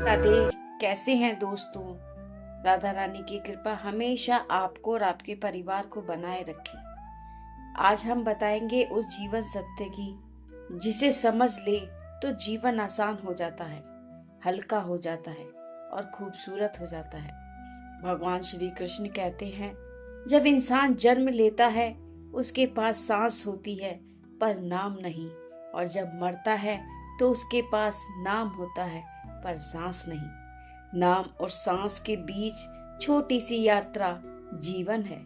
राधे। कैसे हैं दोस्तों। राधा रानी की कृपा हमेशा आपको और आपके परिवार को बनाए रखे। आज हम बताएंगे उस जीवन सत्य की जिसे समझ ले तो जीवन आसान हो जाता है, हल्का हो जाता है और खूबसूरत हो जाता है। भगवान श्री कृष्ण कहते हैं, जब इंसान जन्म लेता है उसके पास सांस होती है पर नाम नहीं, और जब मरता है तो उसके पास नाम होता है पर सांस नहीं। नाम और सांस के बीच छोटी सी यात्रा जीवन है,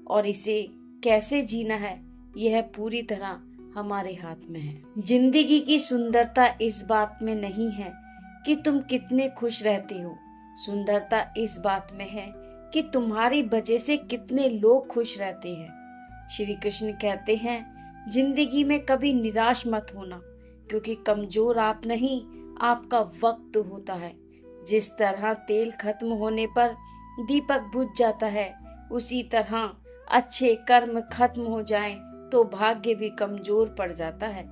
और इसे कैसे जीना है यह पूरी तरह हमारे हाथ में है। जिंदगी की सुंदरता इस बात में नहीं है कि तुम कितने खुश रहते हो, सुंदरता इस बात में है कि तुम्हारी वजह से कितने लोग खुश रहते हैं। श्री कृष्ण कहते हैं, जिंदगी में कभी निराश मत होना, क्योंकि कमजोर आप नहीं, आपका वक्त होता है। जिस तरह तेल खत्म होने पर दीपक बुझ जाता है, उसी तरह अच्छे कर्म खत्म हो जाएं तो भाग्य भी कमजोर पड़ जाता है।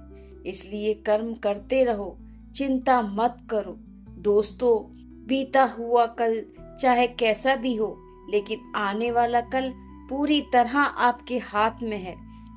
इसलिए कर्म करते रहो, चिंता मत करो। दोस्तों, बीता हुआ कल चाहे कैसा भी हो, लेकिन आने वाला कल पूरी तरह आपके हाथ में है।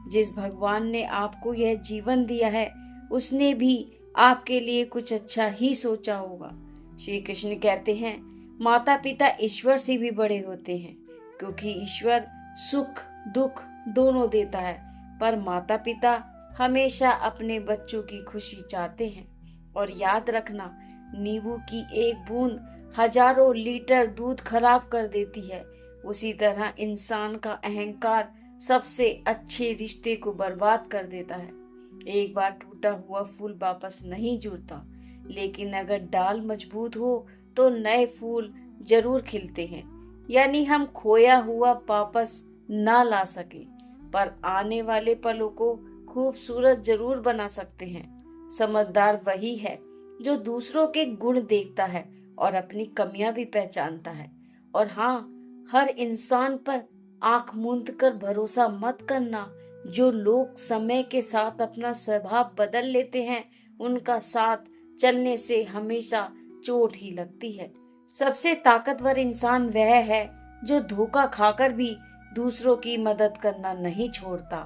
जिस भगवान ने आपको यह जीवन दिया है उसने भी आपके लिए कुछ अच्छा ही सोचा होगा। श्री कृष्ण कहते हैं, माता पिता ईश्वर से भी बड़े होते हैं, क्योंकि ईश्वर सुख दुख दोनों देता है, पर माता पिता हमेशा अपने बच्चों की खुशी चाहते हैं। और याद रखना, नींबू की एक बूंद हजारों लीटर दूध खराब कर देती है, उसी तरह इंसान का अहंकार सबसे अच्छे रिश्ते को बर्बाद कर देता है। एक बार टूटा हुआ फूल वापस नहीं जुड़ता, लेकिन अगर डाल मजबूत हो तो नए फूल जरूर खिलते हैं। यानी हम खोया हुआ वापस ना ला सके, पर आने वाले पलों को खूबसूरत जरूर बना सकते हैं। समझदार वही है जो दूसरों के गुण देखता है और अपनी कमियां भी पहचानता है। और हाँ, हर इंसान पर आंख मूंद कर भरोसा मत करना। जो लोग समय के साथ अपना स्वभाव बदल लेते हैं, उनका साथ चलने से हमेशा चोट ही लगती है। सबसे ताकतवर इंसान वह है जो धोखा खाकर भी दूसरों की मदद करना नहीं छोड़ता।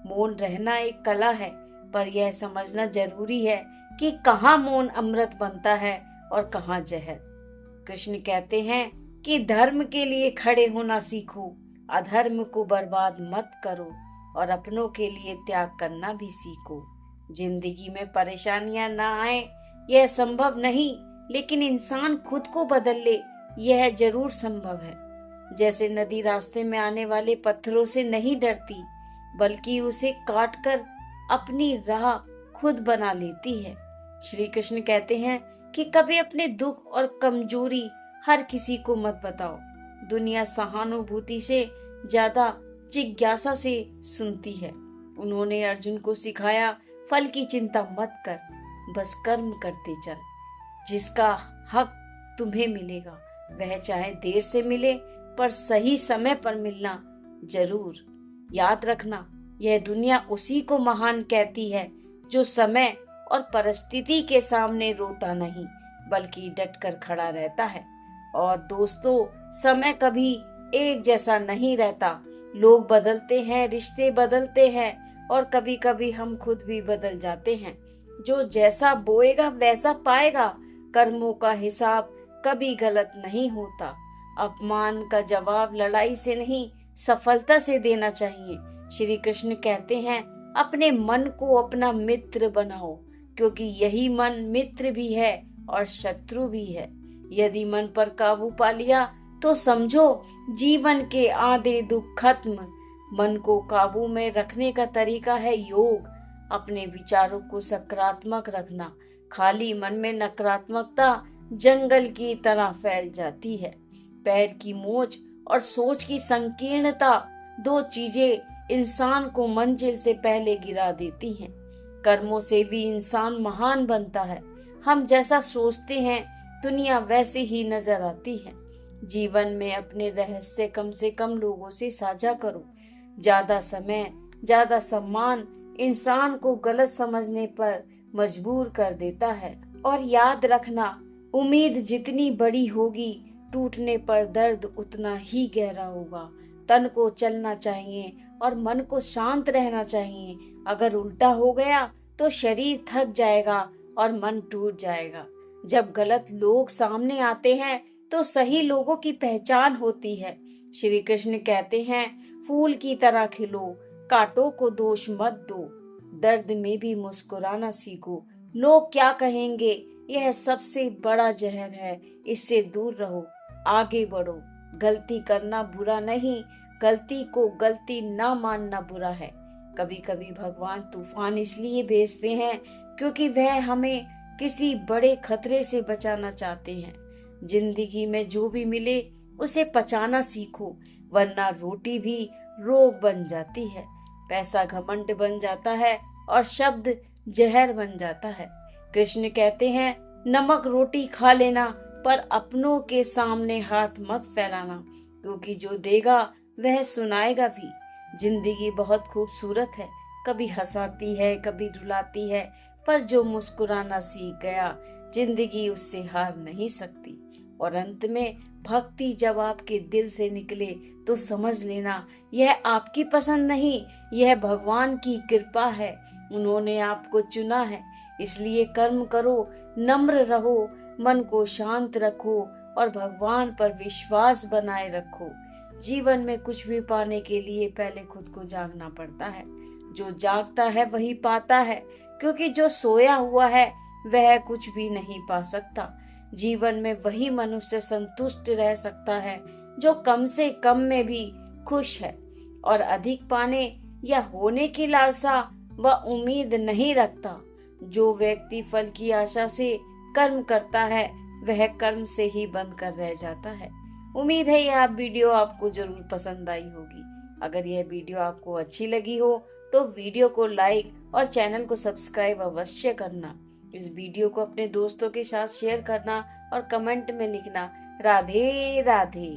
मौन रहना एक कला है, पर यह समझना जरूरी है कि कहाँ मौन अमृत बनता है और कहाँ जहर। कृष्ण कहते हैं कि धर्म के लिए खड़े होना सीखो, अधर्म को बर्बाद मत करो और अपनों के लिए त्याग करना भी सीखो। जिंदगी में परेशानियां ना आए यह संभव नहीं, लेकिन इंसान खुद को बदल ले यह जरूर संभव है। जैसे नदी रास्ते में आने वाले पत्थरों से नहीं डरती, बल्कि उसे काटकर अपनी राह खुद बना लेती है। श्री कृष्ण कहते हैं कि कभी अपने दुख और कमजोरी हर किसी को मत बताओ। दुनिया सहानुभूति से ज्यादा जिज्ञासा से सुनती है। उन्होंने अर्जुन को सिखाया, फल की चिंता मत कर, बस कर्म करते चल। जिसका हक तुम्हें मिलेगा वह चाहे देर से मिले, पर सही समय पर मिलना जरूर। याद रखना, यह दुनिया उसी को महान कहती है जो समय और परिस्थिति के सामने रोता नहीं, बल्कि डटकर खड़ा रहता है। और दोस्तों, समय कभी एक जैसा नहीं रहता। लोग बदलते हैं, रिश्ते बदलते हैं, और कभी कभी हम खुद भी बदल जाते हैं। जो जैसा बोएगा वैसा पाएगा। कर्मों का हिसाब कभी गलत नहीं होता। अपमान का जवाब लड़ाई से नहीं, सफलता से देना चाहिए। श्री कृष्ण कहते हैं, अपने मन को अपना मित्र बनाओ, क्योंकि यही मन मित्र भी है और शत्रु भी है। यदि मन पर काबू पा लिया तो समझो जीवन के आधे दुख खत्म। मन को काबू में रखने का तरीका है योग। अपने विचारों को सकारात्मक रखना। खाली मन में नकारात्मकता जंगल की तरह फैल जाती है। पैर की मोच और सोच की संकीर्णता, दो चीजें इंसान को मंजिल से पहले गिरा देती हैं। कर्मों से भी इंसान महान बनता है। हम जैसा सोचते हैं दुनिया वैसे ही नजर आती है। जीवन में अपने रहस्य कम से कम लोगों से साझा करो। ज्यादा समय, ज्यादा सम्मान इंसान को गलत समझने पर मजबूर कर देता है। और याद रखना, उम्मीद जितनी बड़ी होगी, टूटने पर दर्द उतना ही गहरा होगा। तन को चलना चाहिए और मन को शांत रहना चाहिए। अगर उल्टा हो गया तो शरीर थक जाएगा और मन टूट जाएगा। जब गलत लोग सामने आते हैं तो सही लोगों की पहचान होती है। श्री कृष्ण कहते हैं, फूल की तरह खिलो, कांटों को दोष मत दो, दर्द में भी मुस्कुराना सीखो। लोग क्या कहेंगे, यह सबसे बड़ा जहर है, इससे दूर रहो, आगे बढ़ो। गलती करना बुरा नहीं, गलती को गलती ना मानना बुरा है। कभी कभी भगवान तूफान इसलिए भेजते हैं क्योंकि वह हमें किसी बड़े खतरे से बचाना चाहते हैं। जिंदगी में जो भी मिले उसे पचाना सीखो, वरना रोटी भी रोग बन जाती है, पैसा घमंड बन जाता है और शब्द जहर बन जाता है। कृष्ण कहते हैं, नमक रोटी खा लेना पर अपनों के सामने हाथ मत फैलाना, क्योंकि जो देगा वह सुनाएगा भी। जिंदगी बहुत खूबसूरत है, कभी हंसाती है कभी रुलाती है, पर जो मुस्कुराना सीख गया जिंदगी उससे हार नहीं सकती। और अंत में भक्ति जब आपके दिल से निकले तो समझ लेना यह आपकी पसंद नहीं, यह भगवान की कृपा है। उन्होंने आपको चुना है, इसलिए कर्म करो, नम्र रहो, मन को शांत रखो और भगवान पर विश्वास बनाए रखो। जीवन में कुछ भी पाने के लिए पहले खुद को जागना पड़ता है। जो जागता है वही पाता है, क्योंकि जो सोया हुआ है वह कुछ भी नहीं पा सकता। जीवन में वही मनुष्य संतुष्ट रह सकता है जो कम से कम में भी खुश है और अधिक पाने या होने की लालसा व उम्मीद नहीं रखता। जो व्यक्ति फल की आशा से कर्म करता है वह कर्म से ही बंद कर रह जाता है। उम्मीद है यह वीडियो आपको जरूर पसंद आई होगी। अगर यह वीडियो आपको अच्छी लगी हो तो वीडियो को लाइक और चैनल को सब्सक्राइब अवश्य करना। इस वीडियो को अपने दोस्तों के साथ शेयर करना और कमेंट में लिखना, राधे राधे।